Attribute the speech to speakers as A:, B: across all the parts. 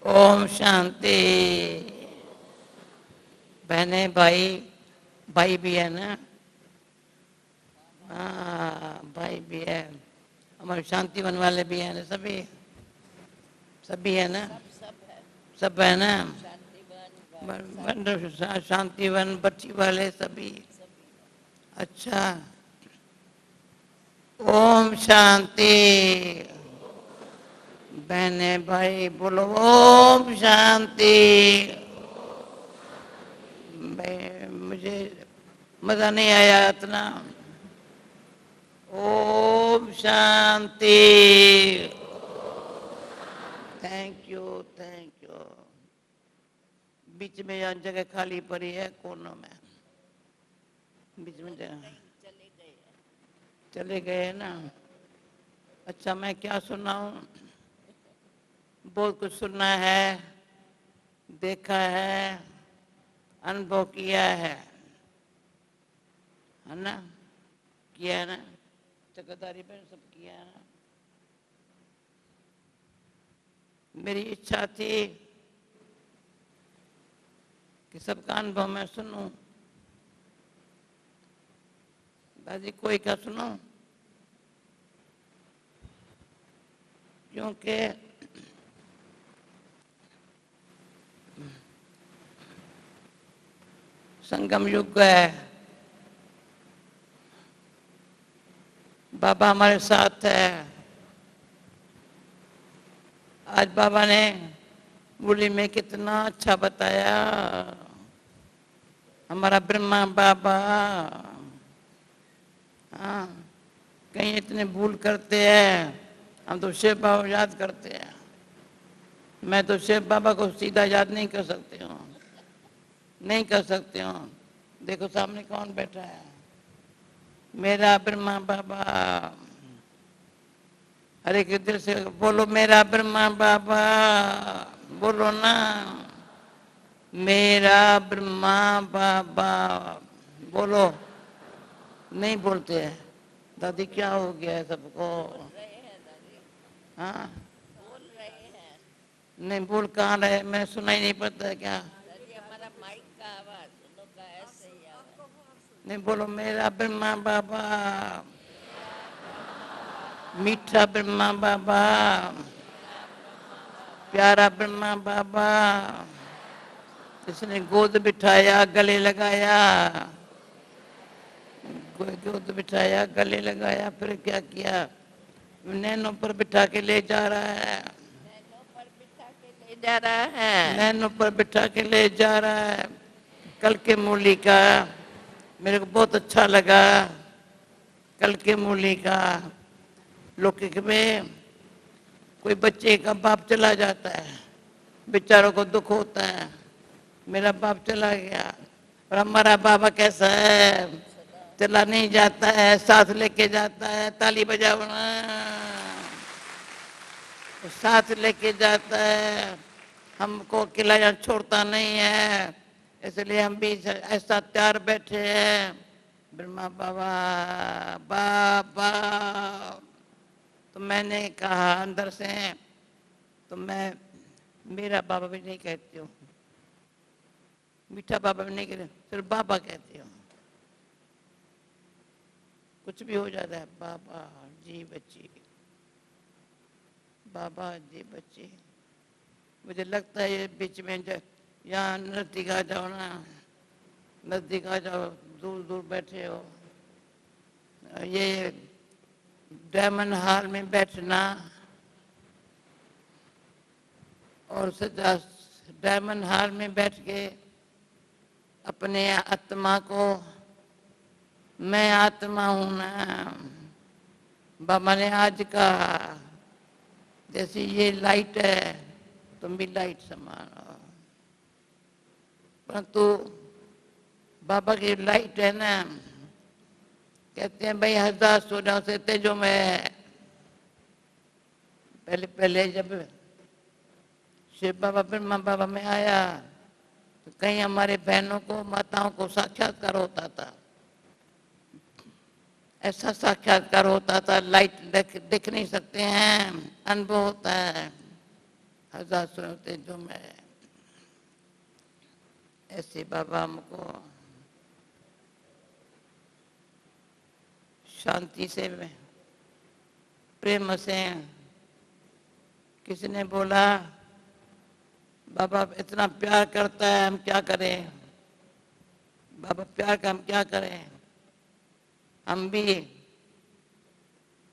A: ओम शांति। बहने भाई, भाई भी है ना? हाँ भाई भी है, हमारे शांतिवन वाले भी हैं ना, सभी सभी है ना? सब है ना? शांतिवन बच्ची वाले सभी। अच्छा, ओम शांति। बहने भाई बोलो ओम शांति। मुझे मजा नहीं आया इतना। ओम शांति। Thank you, thank you. बीच में यहाँ जगह खाली पड़ी है कोनों में, बीच में जगह चले गए ना। अच्छा, मैं क्या सुनाऊं? बहुत कुछ सुना है, देखा है, अनुभव किया है ना? किया है ना? चकदारी पे सब किया है ना? मेरी इच्छा थी कि सबका अनुभव मैं सुनूं। दादी कोई का सुनो, क्योंकि संगम युग है। बाबा हमारे साथ है। आज बाबा ने मुरली में कितना अच्छा बताया। हमारा ब्रह्मा बाबा, हाँ, कहीं इतने भूल करते हैं। हम तो शिव बाबा याद करते हैं। मैं तो शिव बाबा को सीधा याद नहीं कर सकती हूँ, नहीं कर सकती हूँ। देखो सामने कौन बैठा है, मेरा ब्रह्मा बाबा। हरे के दिल से बोलो मेरा ब्रह्मा बाबा, बोलो ना, मेरा ब्रह्मा बाबा बोलो। नहीं बोलते हैं। दादी क्या हो गया है सबको? हाँ, नहीं बोल कहाँ रहे, मैं सुनाई नहीं पड़ता है क्या? नहीं बोलो मेरा ब्रह्मा बाबा, मीठा ब्रह्मा बाबा, प्यारा ब्रह्मा बाबा, इसने गोद बिठाया, गले लगाया, गोद बिठाया, गले लगाया, फिर क्या किया? नैनों पर बिठा के ले जा रहा है, नैनों पर बिठा के ले जा रहा है। कल के मूली का मेरे को बहुत अच्छा लगा। कल के मूली का लौकिक में कोई बच्चे का बाप चला जाता है, बेचारों को दुख होता है, मेरा बाप चला गया। और हमारा बाबा कैसा है? चला नहीं जाता है, साथ लेके जाता है। ताली बजाओ ना, साथ लेके जाता है, हमको अकेला यहाँ छोड़ता नहीं है। इसलिए हम भी ऐसा तैयार बैठे हैं। ब्रह्मा बाबा बाबा, तो मैंने कहा अंदर से, तो मैं मेरा बाबा भी नहीं कहती हूँ, मीठा बाबा भी नहीं कहती, सिर्फ बाबा कहती हूँ। कुछ भी हो जाता है, बाबा जी बच्ची, बाबा जी बच्ची। मुझे लगता है ये बीच में यहाँ नजदीक आ जाओ ना, नजदीक आ जाओ, दूर दूर बैठे हो, ये डायमंड हॉल में बैठना और सजा डायमंड हॉल में बैठ के अपने आत्मा को, मैं आत्मा हूं ना, बाबा ने आज कहा, जैसे ये लाइट है तुम भी लाइट समान हो। परंतु बाबा की लाइट है ना, कहते हैं भाई 1000 सूर्यों से तेजो में है। पहले पहले जब शिव बाबा ब्रह्मा बाबा में आया तो कहीं हमारे बहनों को, माताओं को साक्षात्कार होता था, ऐसा साक्षात्कार होता था, लाइट देख नहीं सकते हैं, अनुभव होता है। हजार सुनते जो मैं ऐसे बाबा हमको शांति से प्रेम से किसी ने बोला बाबा इतना प्यार करता है हम क्या करें, बाबा प्यार का हम क्या करें, हम भी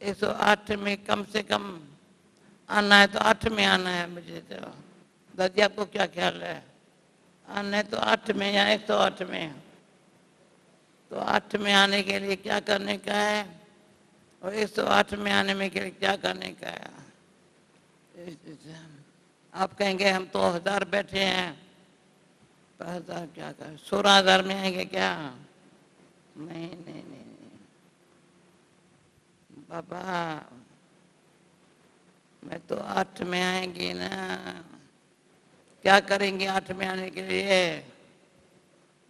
A: 108 में कम से कम आना है तो 8 में आना है मुझे। तो दादी आपको क्या ख्याल है, आना है तो 8 में या 108 में, तो 8 में आने के लिए क्या करने का है और 108 में आने में के लिए क्या करने का है। आप कहेंगे हम तो 1000 बैठे हैं, 1000 क्या कर 16,000 में आएंगे क्या, नहीं नहीं नहीं, बाबा मैं तो 8 में आएंगी ना, क्या करेंगे 8 में आने के लिए,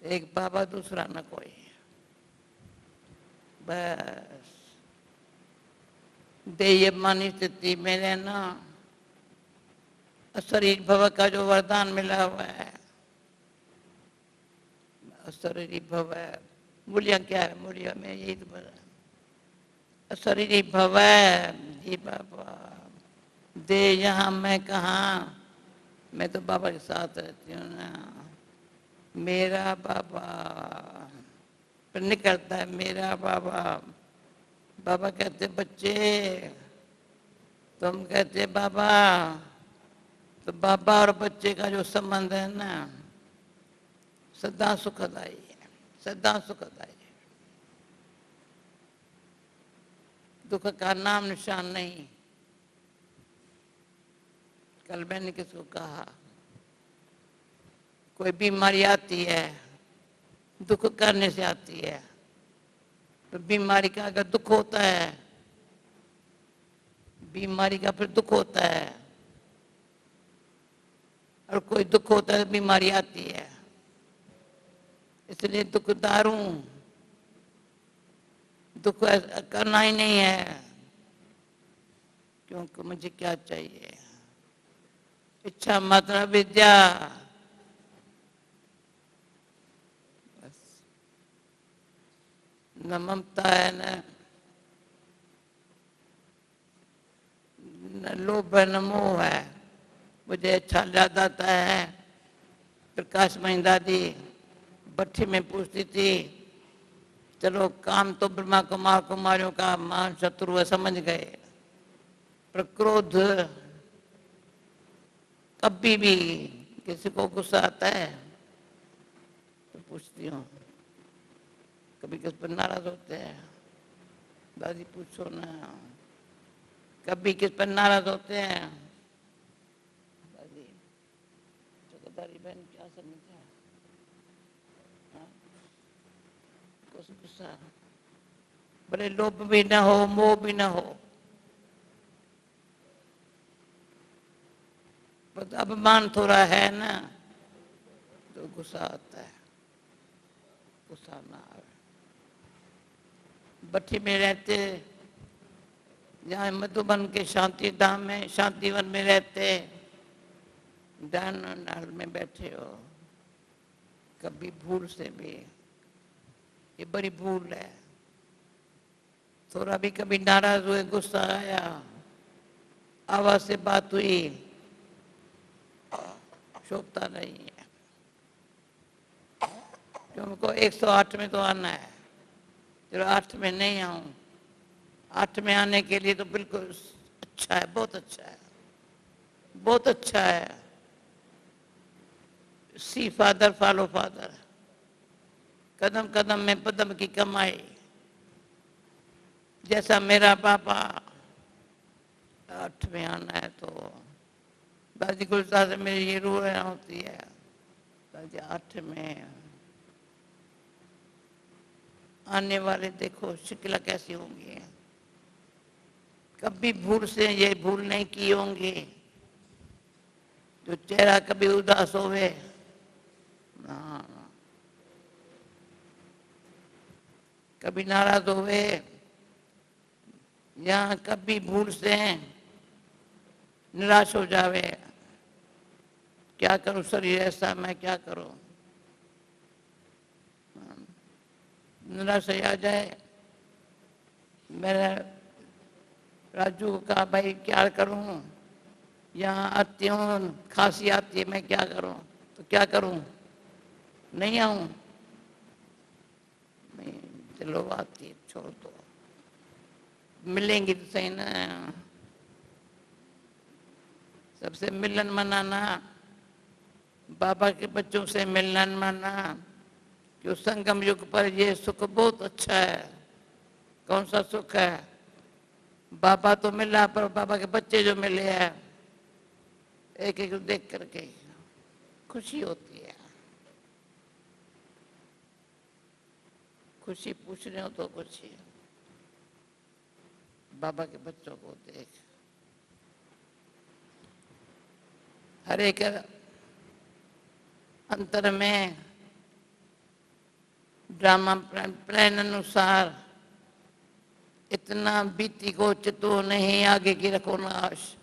A: एक बाबा दूसरा न कोई, बस देयमानी स्थिति में रहना, शरीर भव का जो वरदान मिला हुआ है, शरीर भव मूल्य क्या है, मूल्य में यही तो बोला शरीर भव जी बाबा दे यहाँ मैं कहाँ, मैं तो बाबा के साथ रहती हूँ ना, मेरा बाबा पर निकलता है मेरा बाबा, बाबा कहते बच्चे, तुम कहते बाबा, तो बाबा और बच्चे का जो संबंध है ना सदा सुखदाई है, सदा सुखदाई है, दुख का नाम निशान नहीं। कल मैंने किसको कहा कोई बीमारी आती है दुख करने से आती है, तो बीमारी का अगर दुख होता है, बीमारी का फिर दुख होता है, और कोई दुख होता है तो बीमारी आती है, इसलिए दुखदार हूं, दुख करना ही नहीं है, क्योंकि मुझे क्या चाहिए, इच्छा मात्र विद्या, बस न ममता है न लोभ है न मोह है, मुझे अच्छा याद आता है प्रकाश मई दादी भट्टी में पूछती थी, चलो काम तो ब्रह्मा कुमार कुमारियों का महान शत्रु है समझ गए, पर क्रोध कभी भी किसी को गुस्सा आता है तो पूछती हूँ, कभी किस पर नाराज होते हैं, दादी पूछो ना, कभी किस पर नाराज होते हैं, दादी चौकीदारी बहन क्या समझा, कुछ गुस्सा, भले लोभ भी ना हो मोह भी ना हो, पर अपमान थोड़ा है ना तो गुस्सा आता है, गुस्सा ना आए। भट्टी में रहते, जहाँ मधुबन के शांति धाम में शांतिवन में रहते, ध्यान नाल में बैठे हो, कभी भूल से भी, ये बड़ी भूल है, थोड़ा भी कभी नाराज हुए गुस्सा आया, आवाज से बात हुई, शोभता नहीं है, क्योंकि 108 में तो आना है, चलो 8 में नहीं आऊं, 8 में आने के लिए तो बिल्कुल अच्छा है, बहुत अच्छा है, बहुत अच्छा है, सी फादर फॉलो फादर, कदम कदम में पदम की कमाई, जैसा मेरा पापा 8 में आना है तो दादी गुलजार से मेरी ये रूह होती है, दादी 8 में आने वाले देखो शिकला कैसी होंगी, कभी भूल से ये भूल नहीं की होंगी, जो चेहरा कभी उदास होवे ना, कभी नाराज होवे, यहाँ कभी भूल से निराश हो जावे, क्या करूं, शरीर ऐसा, मैं क्या करूं। निराशा आ जाए। मेरा राजू को कहा, भाई क्या करूं, यहाँ आती हूँ, खांसी आती है, मैं क्या करूं। तो क्या करूं, नहीं आऊं। नहीं, चलो आती है, छोड़ दो, मिलेंगी तो सही ना। सबसे मिलन मनाना, बाबा के बच्चों से मिलन मनाना। जो संगम युग पर ये सुख बहुत अच्छा है। कौन सा सुख है, बाबा तो मिला, पर बाबा के बच्चे जो मिले हैं, एक एक देख करके खुशी होती है। खुशी पूछ रहे हो तो खुशी, बाबा के बच्चों को देख। हर एक अंतर में ड्रामा प्लान अनुसार इतना बीती को चितो नहीं, आगे की रखो नाश।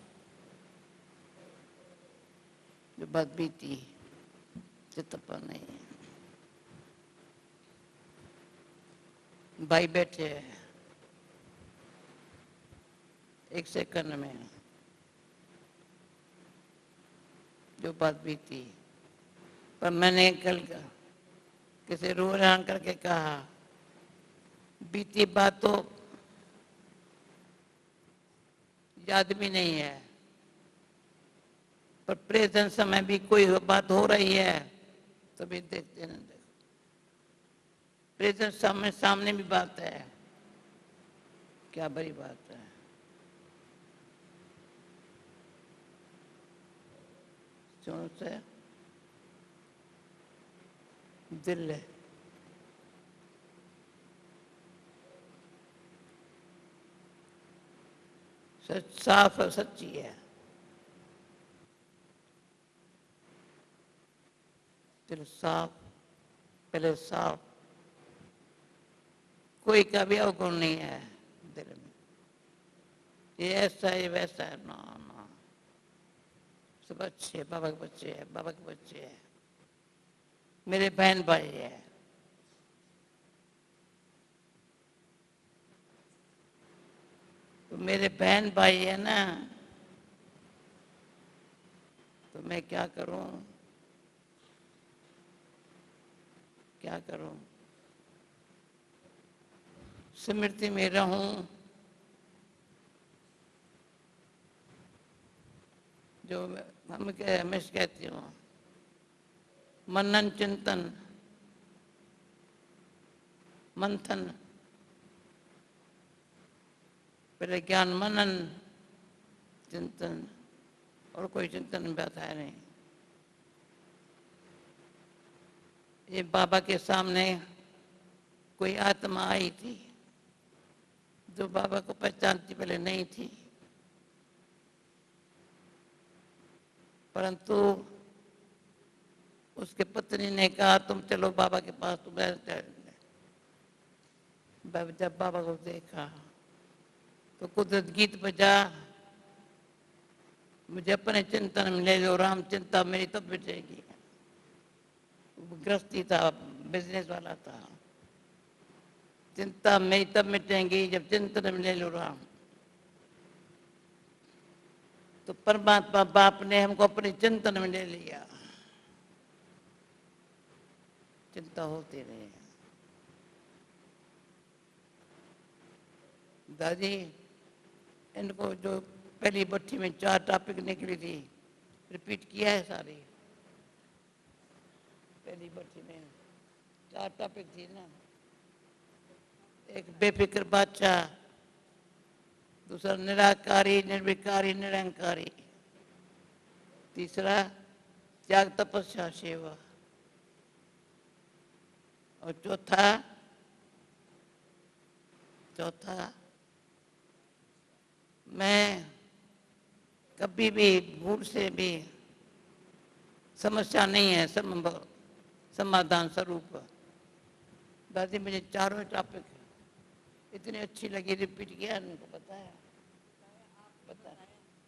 A: जो बात बीती चित्त पर नहीं है। भाई बैठे एक सेकंड में, जो बात बीती। पर मैंने कल किसी रूहान करके कहा, बीती बात तो याद भी नहीं है, पर प्रेजेंट समय भी कोई बात हो रही है तभी देखते ना। देखो प्रेजेंट समय सामने भी बात है, क्या बड़ी बात है। सुनो से दिल है, सच साफ और सच्ची है। दिल साफ, पहले साफ, कोई का भी अवगुण नहीं है दिल में, ये ऐसा है वैसा है, ना ना, सब अच्छे, बाबा के बच्चे हैं, बाबा के बच्चे हैं, मेरे बहन भाई है। तो मेरे बहन भाई है ना, तो मैं क्या करूं, क्या करूं, स्मृति में रहूं। जो हम हमेशा कहती हूँ, मनन चिंतन मंथन, पहले ज्ञान मनन चिंतन, और कोई चिंतन में बात है नहीं। ये बाबा के सामने कोई आत्मा आई थी जो बाबा को पहचानती पहले नहीं थी, परंतु उसके पत्नी ने कहा, तुम चलो बाबा के पास। तो जब बाबा को देखा तो कुदरत गीत बजा, मुझे अपने चिंतन में ले लो राम, चिंता मेरी तब मिटेगी। गृहस्थी था, बिजनेस वाला था, चिंता मेरी तब मिटेंगी जब चिंतन में ले लो राम। तो परमात्मा बाप ने हमको अपने चिंतन में ले लिया, चिंता होती रही। दादी इनको जो पहली भट्टी में 4 टॉपिक निकली थी, रिपीट किया है सारी। पहली भट्टी में 4 टॉपिक थी ना, एक बेफिक्र बादशाह, दूसरा निराकारी निर्विकारी निरंकारी, तीसरा त्याग तपस्या सेवा, और चौथा मैं कभी भी भूल से भी, समस्या नहीं है, समाधान स्वरूप। दादी मुझे चारों टॉपिक इतनी अच्छी लगी, रिपीट किया, उनको बताया,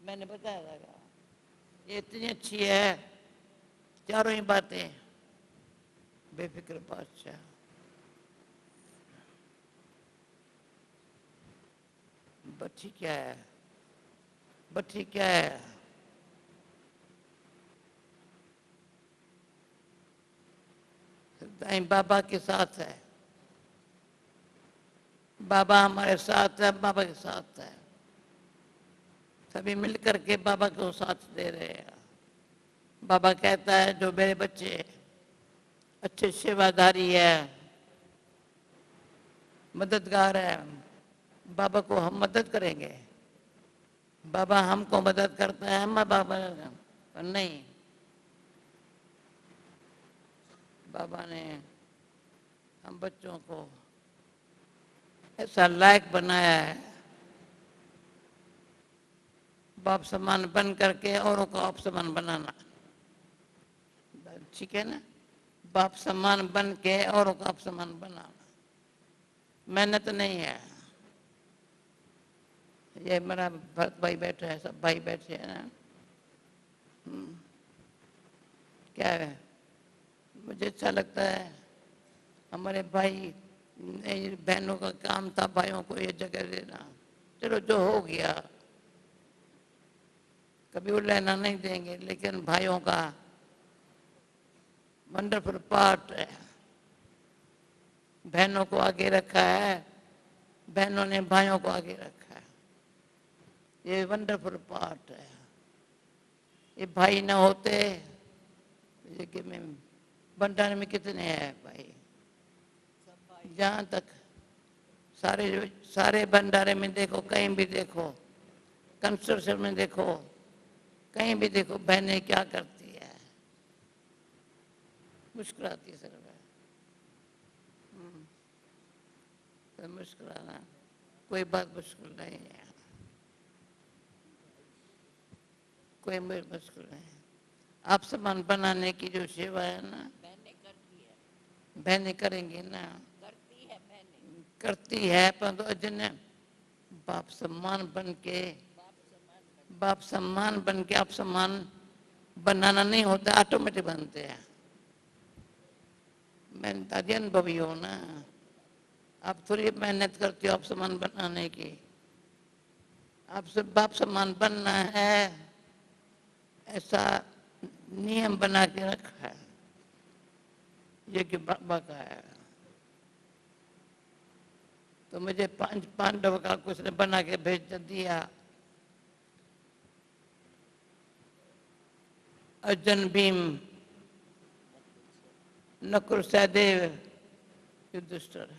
A: मैंने बताया था ये इतनी अच्छी है चारों ही बातें बेफिक्र बादशाह। बच्ची क्या है, बच्ची क्या है? दाई बाबा के साथ है, बाबा हमारे साथ है, बाबा के साथ है, सभी मिलकर के बाबा को साथ दे रहे हैं। बाबा कहता है जो मेरे बच्चे अच्छे सेवादारी है, मददगार है, बाबा को हम मदद करेंगे। बाबा हमको मदद करता है, हम बाबा नहीं। बाबा ने हम बच्चों को ऐसा लायक बनाया है, बाप समान बन करके औरों को आप समान बनाना। ठीक है ना? बाप समान बन के औरों को आप समान बनाना, मेहनत नहीं है। ये मेरा भरत भाई बैठा है, सब भाई बैठे हैं ना। क्या है, मुझे अच्छा लगता है हमारे भाई बहनों का काम था भाइयों को ये जगह देना। चलो जो हो गया, कभी वो लेना नहीं देंगे, लेकिन भाइयों का वंडरफुल पार्ट है। बहनों को आगे रखा है, बहनों ने भाइयों को आगे रखा है, ये वंडरफुल पार्ट है। ये भाई ना होते, ये कि में भंडारे में कितने हैं भाई? जहाँ तक सारे सारे भंडारे में देखो, कहीं भी देखो, कंस्ट्रक्शन में देखो, कहीं भी देखो, बहनें क्या करती है, मुस्कुराती सर तो मुस्कुराना कोई बात मुश्किल नहीं है, कोई मुश्किल नहीं। आप समान बनाने की जो सेवा है ना, बहनें करेंगी ना, करती है, परंतु जिन्हें बाप सम्मान बन के, बाप सम्मान बन के आप सम्मान बनाना नहीं होता, ऑटोमेटिक बनते हैं। मैं दादी अनुभवी हो ना, आप थोड़ी मेहनत करती हो आप सम्मान बनाने की। आपसे बाप सम्मान बनना है, ऐसा नियम बना के रखा है, ये कि बाबा का है। तो मुझे पांडव का कुछ ने बना के भेज दिया। अर्जुन, भीम, नकुल, सहदेव, युधिष्ठिर,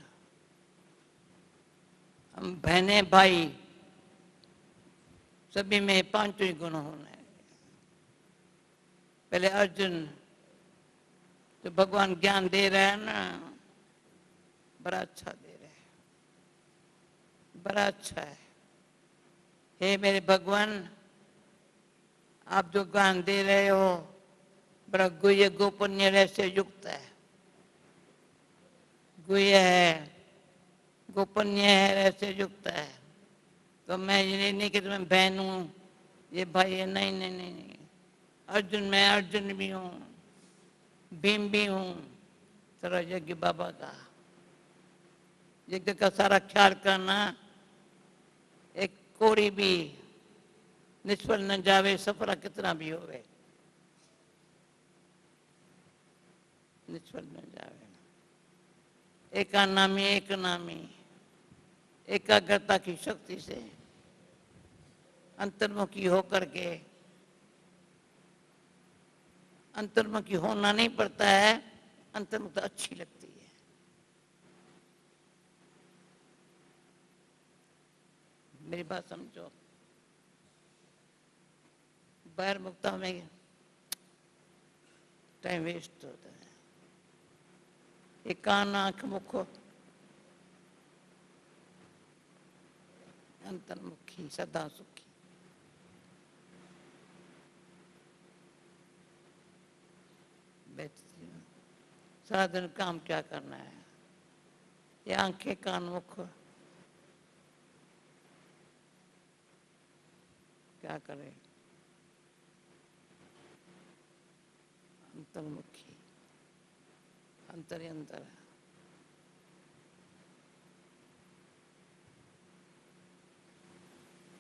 A: हम बहने भाई सभी में पांचों ही गुण होने। पहले अर्जुन तो भगवान ज्ञान दे रहे हैं ना, बड़ा अच्छा दे रहे हैं, बड़ा अच्छा है। हे मेरे भगवान, आप जो ज्ञान दे रहे हो बड़ा गुह्य गोपनीय रहस्य युक्त है, गुह्य है, गोपनीय है, रहस्य युक्त है। तो मैं ये नहीं कि मैं बहन हूँ, ये भाई है, नहीं नहीं नहीं, नहीं। अर्जुन, मैं अर्जुन भी हूँ, भीम भी हूँ, सारा यज्ञ बाबा का, यज्ञ का सारा ख्याल करना। एक कोड़ी भी निष्फल न जावे, सफला कितना भी होवे, निष्फल न जावे। एकानामी, एक नामी, एकाग्रता की शक्ति से अंतर्मुखी होकर के, अंतर्मुखी होना नहीं पड़ता है, अंतर्मुखता अच्छी लगती है। मेरी बात समझो, बहिर्मुखता में टाइम वेस्ट होता है। एक कान, आंख, मुख, अंतर्मुखी सदा सुखी। बैठती हूँ, सारा दिन काम क्या करना है, ये आंखें, कान, मुख क्या करें? अंतर्मुखी, अंतर ही अंतर है।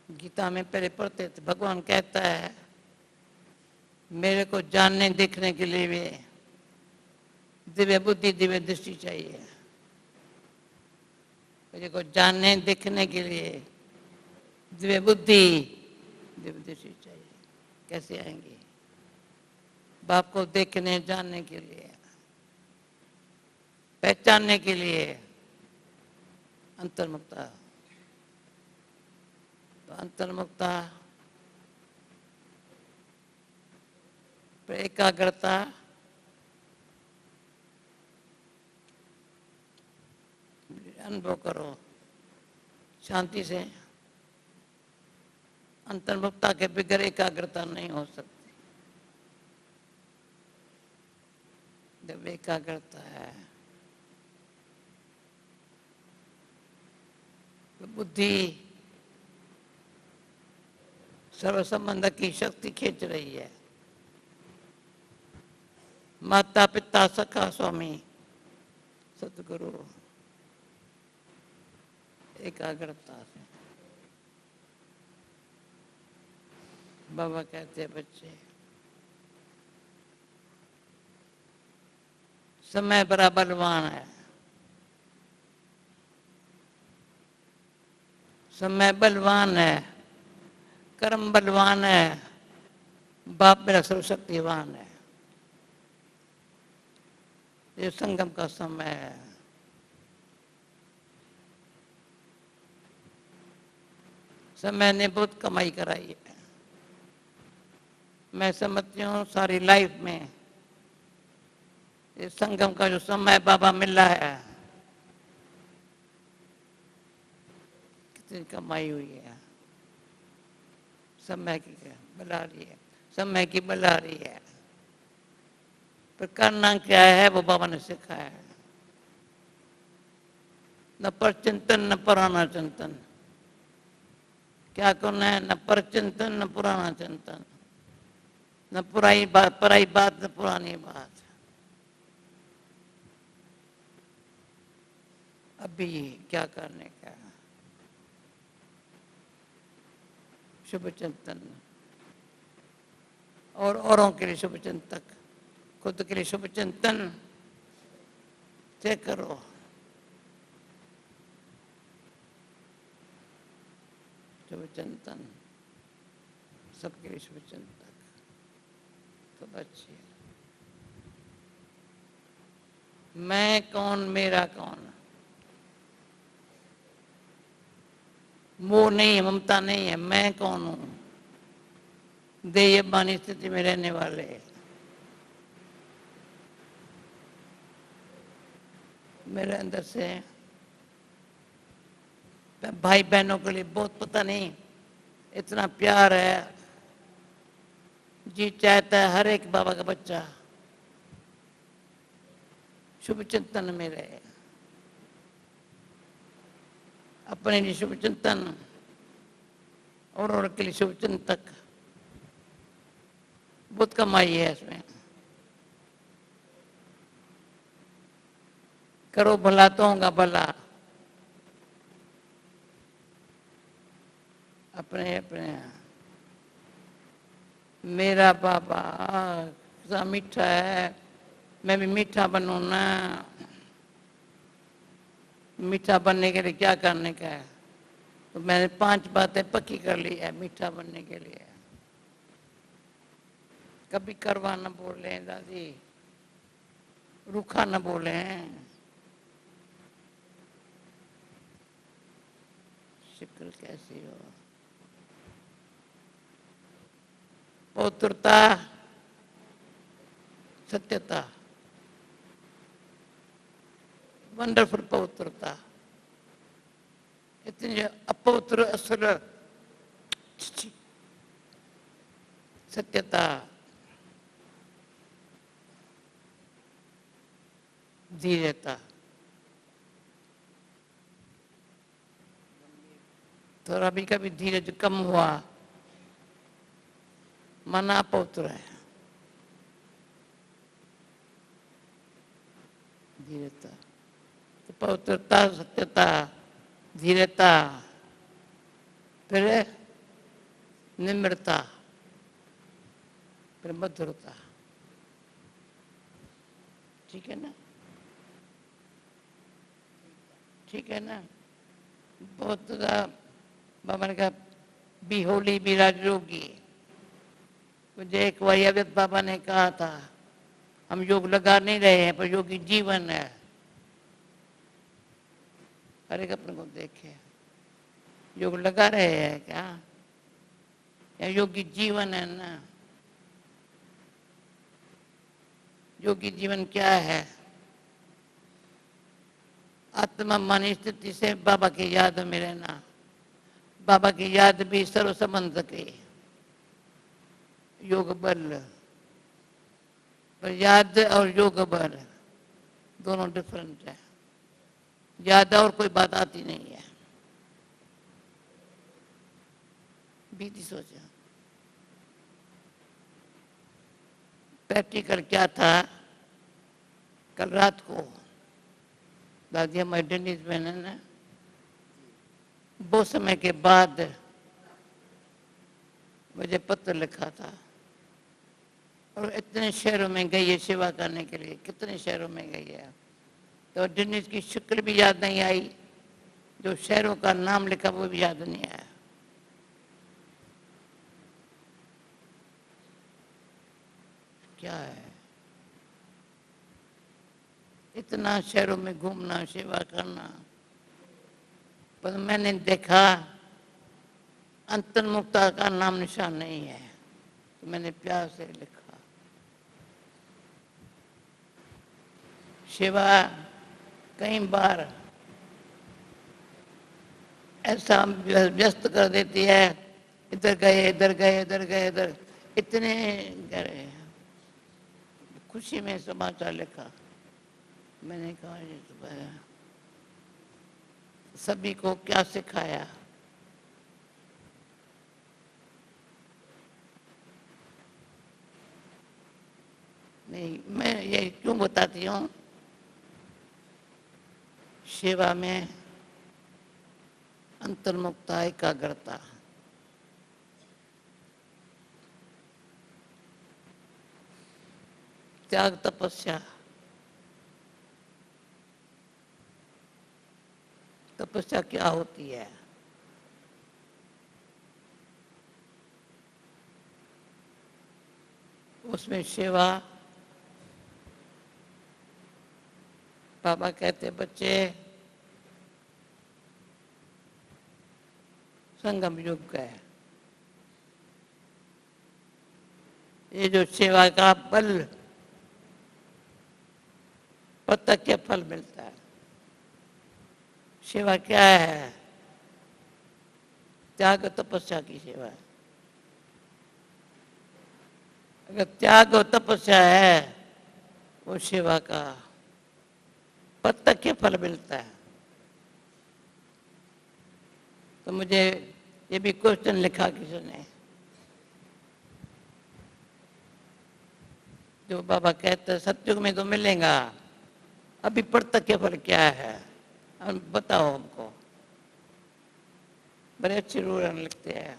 A: गीता में पहले पढ़ते थे, भगवान कहता है मेरे को जानने देखने के लिए भी दिव्य बुद्धि दिव्य दृष्टि चाहिए। मेरे को जानने देखने के लिए दिव्य बुद्धि दिव्य दृष्टि चाहिए। कैसे आएंगी? बाप को देखने जानने के लिए, पहचानने के लिए अंतर्मुखता। तो अंतर्मुखता, एकाग्रता, अनुभव करो शांति से। अंतर्मुखता के बगैर एकाग्रता नहीं हो सकती। जब एकाग्रता है तो बुद्धि सर्व संबंध की शक्ति खींच रही है। माता पिता सखा स्वामी सतगुरु, एकाग्रता से। बाबा कहते हैं बच्चे समय बड़ा बलवान है, समय बलवान है, कर्म बलवान है, बाप मेरा सर्वशक्तिवान है। ये संगम का समय है। समय ने बहुत कमाई कराई है। मैं समझती हूँ सारी लाइफ में इस संगम का जो समय बाबा मिला है, कितनी कमाई हुई है। समय की बलारी है, समय की बलारी है। पर करना क्या है वो बाबा ने सिखाया है। न पर चिंतन न पुराना चिंतन। क्या करना है? न पर चिंतन न पुराना चिंतन, न पराई बात न पुरानी बात। अभी क्या करने का? शुभ चिंतन और औरों के लिए शुभ चिंतक, खुद के लिए शुभ चिंतन से करो। शुभ चिंतन सबके लिए शुभ चिंतक तो अच्छी है। मैं कौन मेरा कौन? मोह नहीं है, ममता नहीं है। मैं कौन हूं? देयबानी स्थिति में रहने वाले मेरे अंदर से भाई बहनों के लिए बहुत पता नहीं इतना प्यार है। जी चाहता है हर एक बाबा का बच्चा शुभ चिंतन में रहे, अपने लिए शुभ चिंतन और के लिए शुभ चिंतक। बहुत कमाई है इसमें। करो भला तो होगा भला। अपने अपने मेरा बाबा कितना मीठा है, मैं भी मीठा बनूं ना। मीठा बनने के लिए क्या करने का है? तो मैंने 5 बातें पक्की कर ली है मीठा बनने के लिए। कभी करवा न बोले दादी, रूखा न बोले। शुक्र कैसी हो? पवित्रता, सत्यता, वंडरफुल पवित्रता। इतनी अपवित्र असर सत्यता, धीरता। थोड़ा भी कभी धीरज कम हुआ मन अपवित्र है। धीरता, तो पवित्रता, सत्यता, धीरता, फिर निम्रता, फिर मधुरता। ठीक है ना? ठीक है ना? बहुत बाबा ने कहा बी होली बी राजयोगी। मुझे एक वैयाव्रत बाबा ने कहा था, हम योग लगा नहीं रहे हैं, पर योगी जीवन है। हर एक अपने को देखे, योग लगा रहे हैं क्या? या योगी जीवन है ना? योगी जीवन क्या है? आत्मा मन स्थिति से बाबा की याद में रहना। बाबा की याद भी सर्व संबंध की योग बल, पर याद और योग बल दोनों डिफरेंट है। याद और कोई बात आती नहीं है। बीती सोचा प्रैक्टिकल क्या था? कल रात को दादी हमारी डेनिस बहन है ना, बहुत समय के बाद मुझे पत्र लिखा था, और इतने शहरों में गई है सेवा करने के लिए, कितने शहरों में गई है, तो डेनिस की शक्ल भी याद नहीं आई, जो शहरों का नाम लिखा वो भी याद नहीं आया। क्या है इतना शहरों में घूमना, सेवा करना, पर मैंने देखा अंतर्मुक्ता का नाम निशान नहीं है, तो मैंने प्यार से लिखा। सेवा कई बार ऐसा व्यस्त कर देती है, इधर गए इधर गए इधर गए इधर, इतने गए। खुशी में समाचार लिखा, मैंने कहा ये तो सभी को क्या सिखाया। नहीं, मैं ये क्यों बताती हूँ, सेवा में अंतर्मुक्ता, एकाग्रता, त्याग, तपस्या। तपस्या क्या होती है? उसमें सेवा, बाबा कहते बच्चे संगम युग है, ये जो सेवा का बल प्रत्यक्ष फल मिलता है। सेवा क्या है? त्याग तपस्या की सेवा है। अगर त्याग और तपस्या है, वो सेवा का प्रत्यक्ष फल मिलता है। तो मुझे ये भी क्वेश्चन लिखा किसी ने, जो बाबा कहते सत्युग में तो मिलेगा, अभी प्रत्यक्ष फल क्या है, हम बताओ हमको। बड़े अच्छे रूल लिखते हैं।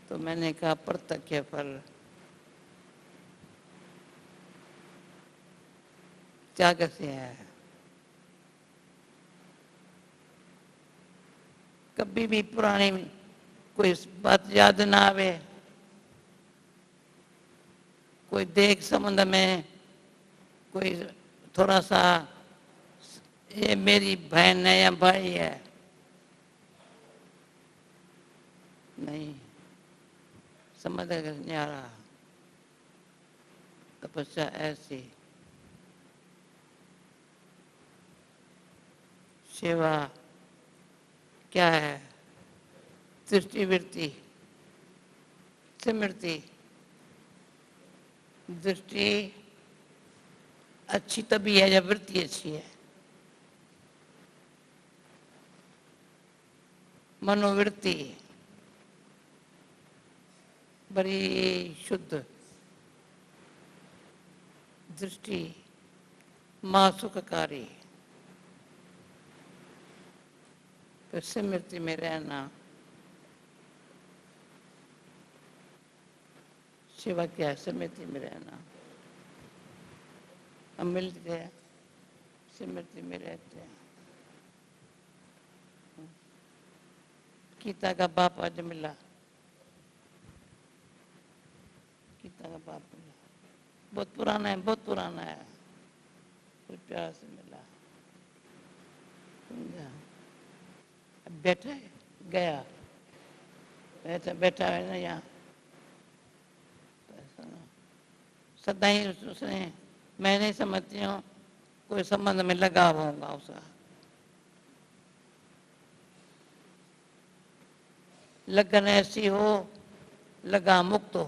A: तो मैंने कहा प्रत्यक्ष फल त्याग से है। कभी भी पुरानी कोई बात याद ना आवे, कोई देख संबंध में कोई थोड़ा सा ये मेरी बहन है या भाई है, नहीं समझ नहीं आ रहा। तपस्या ऐसी, सेवा क्या है? दृष्टि वृत्ति स्मृति। दृष्टि अच्छी तभी है जब वृत्ति अच्छी है। मनोवृत्ति बड़ी शुद्ध, दृष्टि माँ सुखकारी, फिर स्मृति में रहना। सेवा क्या है? स्मृति में रहना। हम मिलते हैं, स्मृति में रहते हैं। गीता का बाप आज मिला, गीता का बाप मिला, बहुत पुराना है, बहुत पुराना है, फिर प्यार से मिला, समझा? अब बैठा है, गया, ऐसा बैठा है ना यहाँ, सदा ही उसने, मैं नहीं समझती हूँ कोई संबंध में लगा होगा उसका। लगन ऐसी हो, लगा मुक्त हो।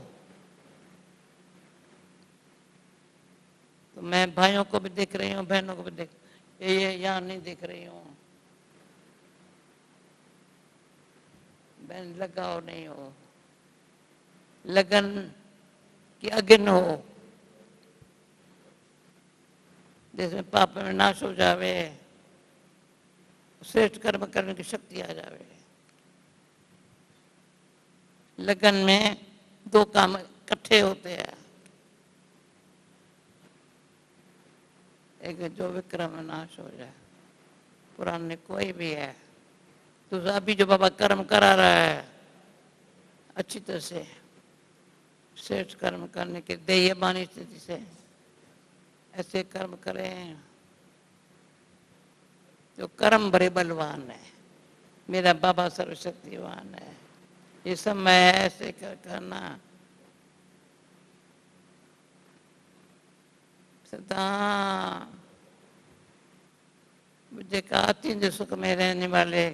A: तो मैं भाइयों को भी देख रही हूँ, बहनों को भी देख, ये यहाँ नहीं देख रही हूँ। बहन लगाओ नहीं हो, लगन की अग्नि हो, जैसे पाप में नाश हो जावे, श्रेष्ठ कर्म करने की शक्ति आ जावे। लगन में दो काम इकट्ठे होते हैं, एक जो विक्रम नाश हो जाए, पुराने कोई भी है तो अभी जो बाबा कर्म करा रहा है अच्छी तरह से, श्रेष्ठ कर्म करने के देयमानी स्थिति से ऐसे कर्म करें जो कर्म बड़े बलवान है। मेरा बाबा सर्वशक्तिवान है, ये सब मैं ऐसे करना सदा। मुझे कहा अतीन्द्र सुख में रहने वाले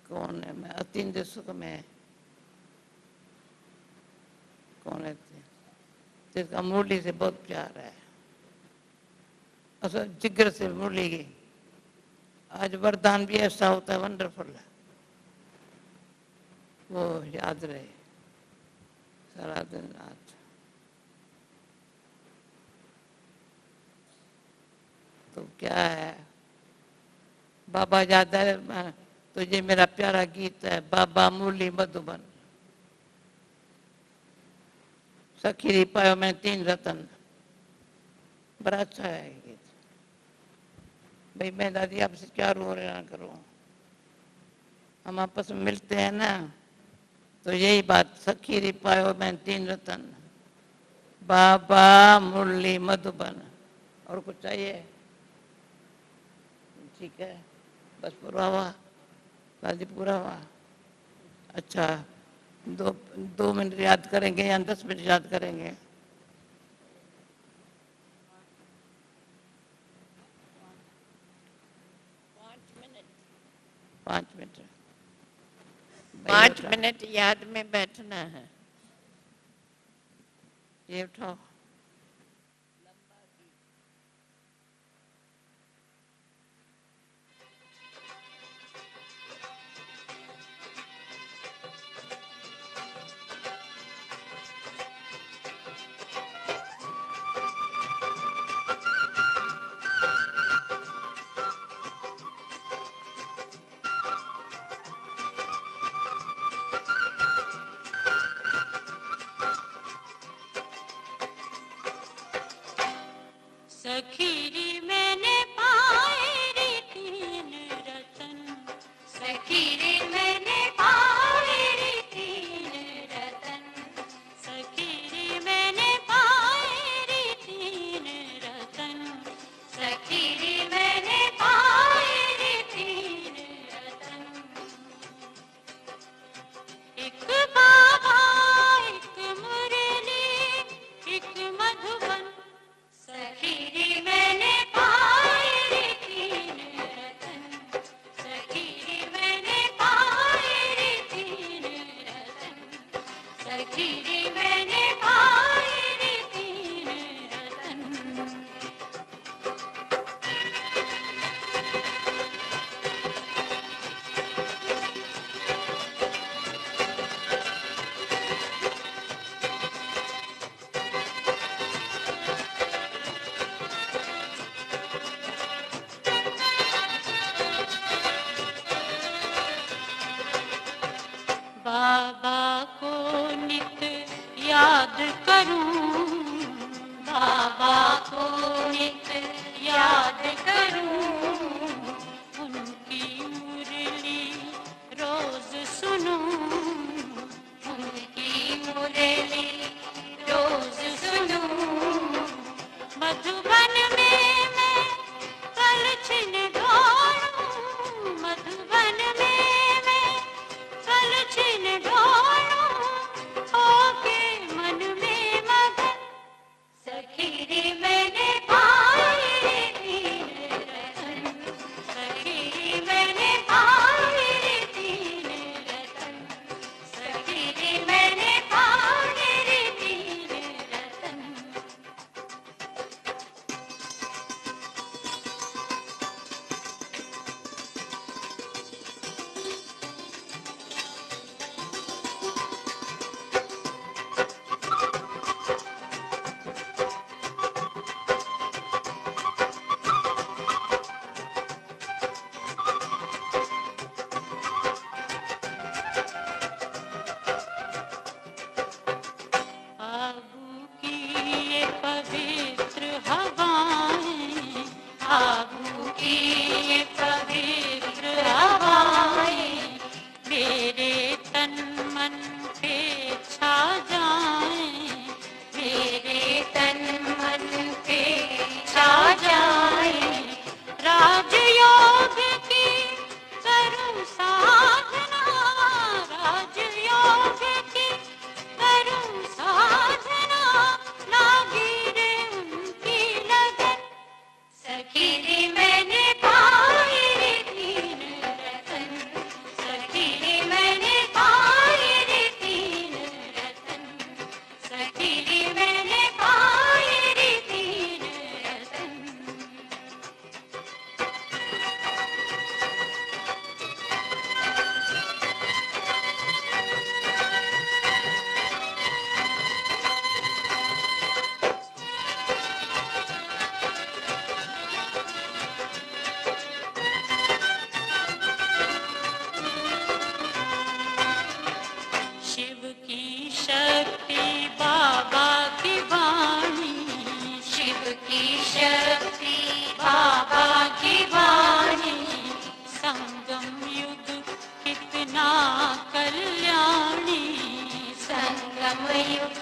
A: कौन है? मैं अतीन्द्र सुख में कौन है? जिसका मुरली से बहुत प्यार है, असल जिगर से मुरली की। आज वरदान भी ऐसा होता है, वंडरफुल है, वो याद रहे सारा दिन रात। तो क्या है, बाबा याद है तो ये मेरा प्यारा गीत है, बाबा मुरली मधुबन, सखी पायो मैं तीन रतन, बड़ा अच्छा है गीत। भाई मैं दादी आपसे क्या रो रहा करूं, हम आपस में मिलते हैं ना, तो यही बात, सखी पायो मैं तीन रतन, बाबा मुरली मधुबन। और कुछ चाहिए? ठीक है, बस पूरा हुआ दादी, पूरा हुआ। अच्छा, दो 2 मिनट याद करेंगे या 10 मिनट याद करेंगे? 5 मिनट,
B: 5 मिनट याद में बैठना है।
A: ये उठाओ।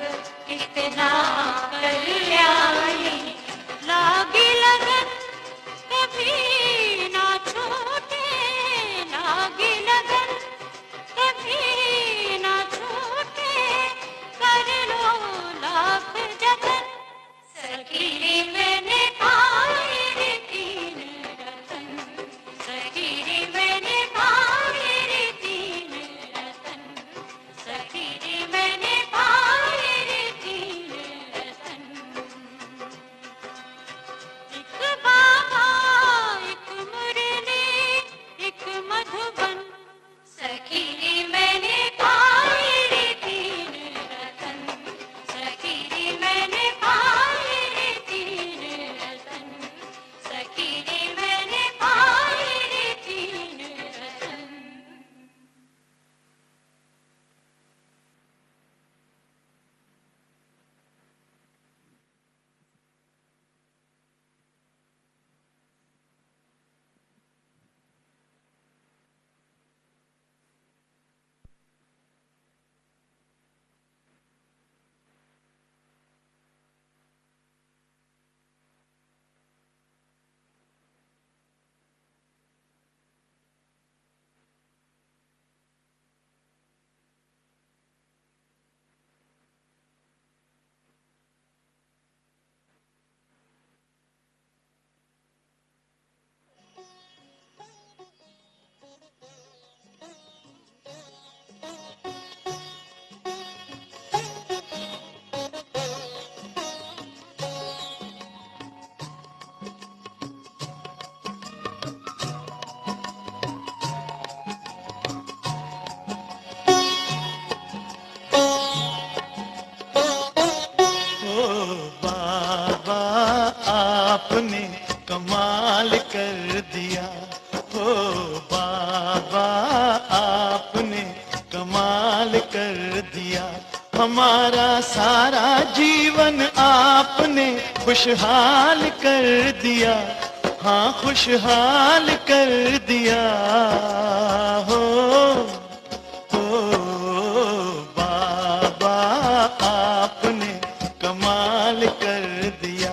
C: इतना कल्याणी लागी लगन कभी ना छूटे, लागी लगन कभी ना छूटे, कर लो लाख जतन, सखी रे मैंने पाए रे तीन रतन, सखी रे मैंने पाए रे तीन रतन, सखी रे मैंने पाए रे तीन रतन। एक बाबा एक मुरली एक मधुबन, सखी रे मैंने पाए रे तीन रतन, सखी रे मैंने पाए रे तीन रतन, सखी रे मैंने पाए रे तीन रतन।
D: बाबा आपने कमाल कर दिया, हो बाबा आपने कमाल कर दिया, हमारा सारा जीवन आपने खुशहाल कर दिया, हाँ खुशहाल कर दिया, हो बाबा आपने कमाल कर दिया,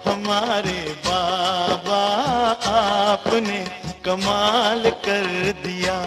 D: हमारे बाबा आपने कमाल कर दिया।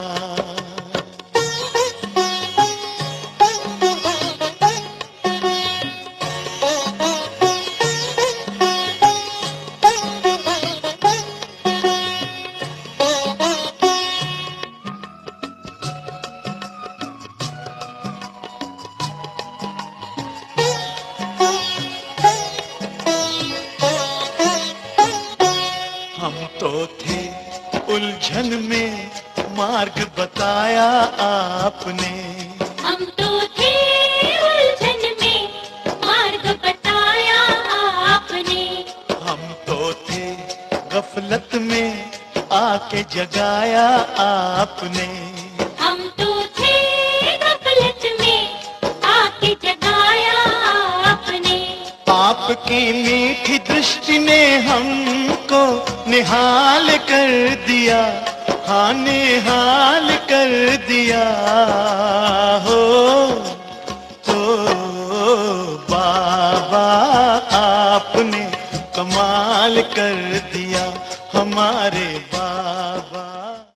D: हम तो थे उलझन में मार्ग बताया आपने,
C: हम तो थे उलझन में मार्ग बताया आपने,
D: हम तो थे गफलत में आके जगाया आपने,
C: हम तो थे गफलत में आके जगाया आपने,
D: आपकी मीठी दृष्टि ने हमको निहाल कर दिया, हाँ निहाल कर दिया, हो बाबा आपने कमाल कर दिया, हमारे